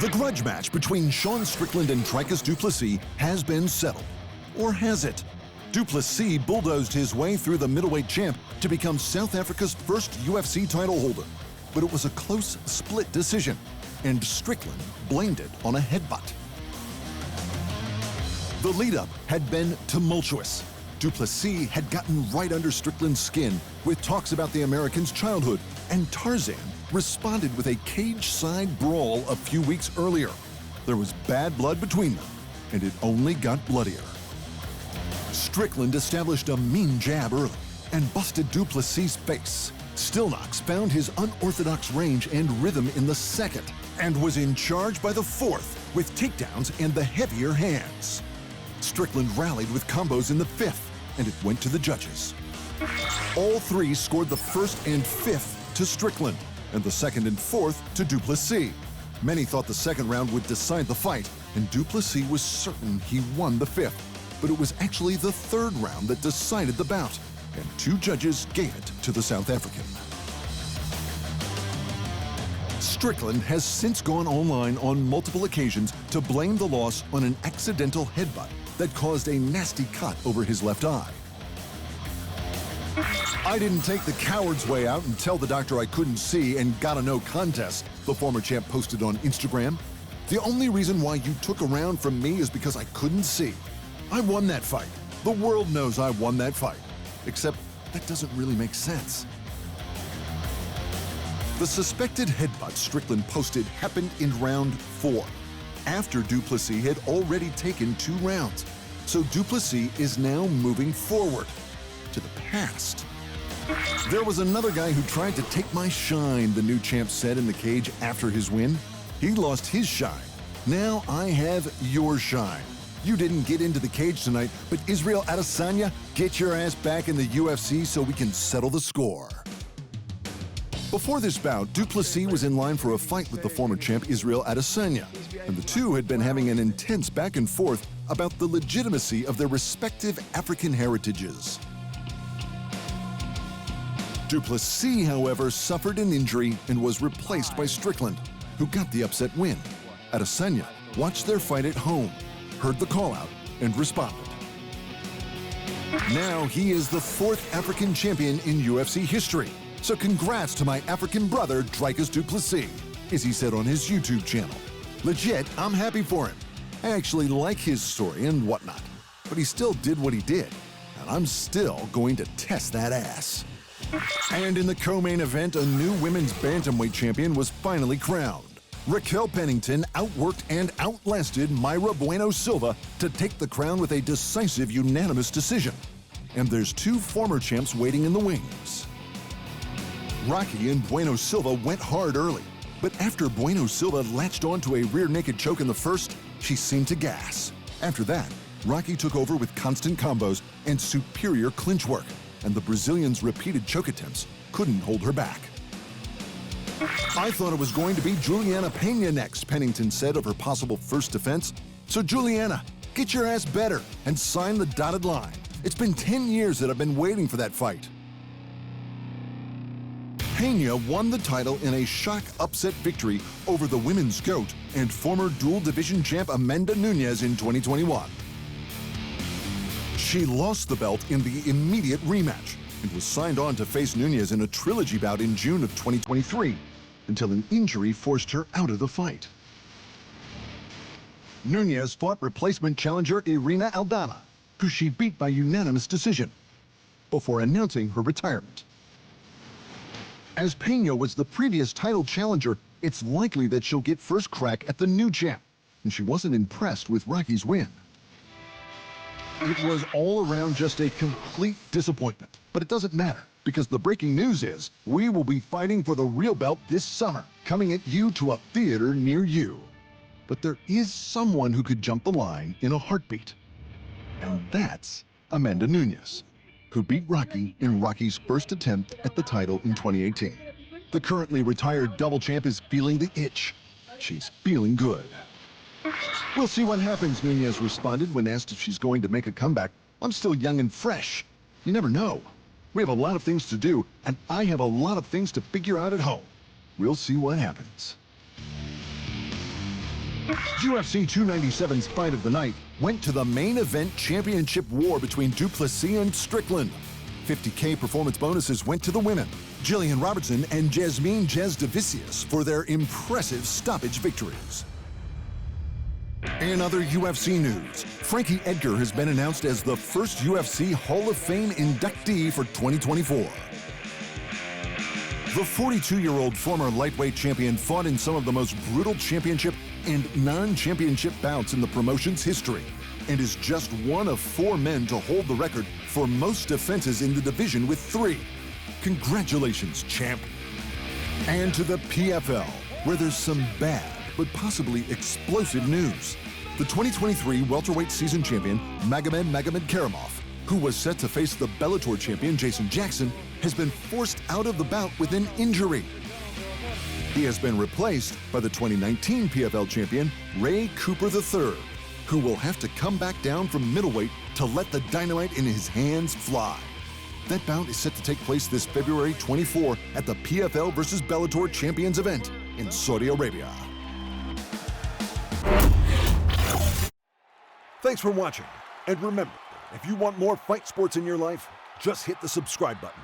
The grudge match between Sean Strickland and Dricus du Plessis has been settled. Or has it? Du Plessis bulldozed his way through the middleweight champ to become South Africa's first UFC title holder. But it was a close split decision, and Strickland blamed it on a headbutt. The lead-up had been tumultuous. Du Plessis had gotten right under Strickland's skin with talks about the American's childhood, and Tarzan responded with a cage-side brawl a few weeks earlier. There was bad blood between them, and it only got bloodier. Strickland established a mean jab early and busted Du Plessis' face. Stillknox found his unorthodox range and rhythm in the second, and was in charge by the fourth with takedowns and the heavier hands. Strickland rallied with combos in the fifth, and it went to the judges. All three scored the first and fifth to Strickland, and the second and fourth to Du Plessis. Many thought the second round would decide the fight, and Du Plessis was certain he won the fifth. But it was actually the third round that decided the bout, and two judges gave it to the South African. Strickland has since gone online on multiple occasions to blame the loss on an accidental headbutt that caused a nasty cut over his left eye. "I didn't take the coward's way out and tell the doctor I couldn't see and got a no contest," the former champ posted on Instagram. "The only reason why you took a round from me is because I couldn't see. I won that fight. The world knows I won that fight. Except that doesn't really make sense." The suspected headbutt Strickland posted happened in round 4, after Du Plessis had already taken 2 rounds. So Du Plessis is now moving forward, to the past. "There was another guy who tried to take my shine," the new champ said in the cage after his win. "He lost his shine. Now I have your shine. You didn't get into the cage tonight, but Israel Adesanya, get your ass back in the UFC so we can settle the score." Before this bout, Du Plessis was in line for a fight with the former champ Israel Adesanya, and the two had been having an intense back and forth about the legitimacy of their respective African heritages. Du Plessis, however, suffered an injury and was replaced by Strickland, who got the upset win. Adesanya watched their fight at home, heard the call-out, and responded. Now he is the 4th African champion in UFC history. So congrats to my African brother, Dricus du Plessis, as he said on his YouTube channel. "Legit, I'm happy for him. I actually like his story and whatnot, but he still did what he did, and I'm still going to test that ass." And in the co-main event, a new women's bantamweight champion was finally crowned. Raquel Pennington outworked and outlasted Mayra Bueno Silva to take the crown with a decisive unanimous decision. And there's 2 former champs waiting in the wings. Rocky and Bueno Silva went hard early, but after Bueno Silva latched onto a rear naked choke in the first, she seemed to gas. After that, Rocky took over with constant combos and superior clinch work, and the Brazilian's repeated choke attempts couldn't hold her back. "I thought it was going to be Juliana Pena next," Pennington said of her possible first defense. "So Juliana, get your ass better and sign the dotted line. It's been 10 years that I've been waiting for that fight." Pena won the title in a shock upset victory over the women's GOAT and former dual division champ Amanda Nunes in 2021. She lost the belt in the immediate rematch and was signed on to face Nunes in a trilogy bout in June of 2023 until an injury forced her out of the fight. Nunes fought replacement challenger Irina Aldana, who she beat by unanimous decision, before announcing her retirement. As Pena was the previous title challenger, it's likely that she'll get first crack at the new champ, and she wasn't impressed with Rocky's win. It was all around just a complete disappointment, but it doesn't matter, because the breaking news is we will be fighting for the real belt this summer, coming at you to a theater near you. But there is someone who could jump the line in a heartbeat, and that's Amanda Nunes, who beat Rocky in Rocky's first attempt at the title in 2018. The currently retired double champ is feeling the itch. She's feeling good. "We'll see what happens," Nunes responded when asked if she's going to make a comeback. "I'm still young and fresh. You never know. We have a lot of things to do, and I have a lot of things to figure out at home. We'll see what happens." UFC 297's fight of the night went to the main event championship war between du Plessis and Strickland. $50K performance bonuses went to the women, Jillian Robertson and Jasmine Jasdavicius, for their impressive stoppage victories. In other UFC news, Frankie Edgar has been announced as the first UFC Hall of Fame inductee for 2024. The 42-year-old former lightweight champion fought in some of the most brutal championship and non-championship bouts in the promotion's history, and is just one of 4 men to hold the record for most defenses in the division with 3. Congratulations, champ. And to the PFL, where there's some bad but possibly explosive news. The 2023 welterweight season champion, Magomed Karamov, who was set to face the Bellator champion Jason Jackson, has been forced out of the bout with an injury. He has been replaced by the 2019 PFL champion, Ray Cooper III, who will have to come back down from middleweight to let the dynamite in his hands fly. That bout is set to take place this February 24 at the PFL vs. Bellator Champions event in Saudi Arabia. Thanks for watching, and remember, if you want more fight sports in your life, just hit the subscribe button.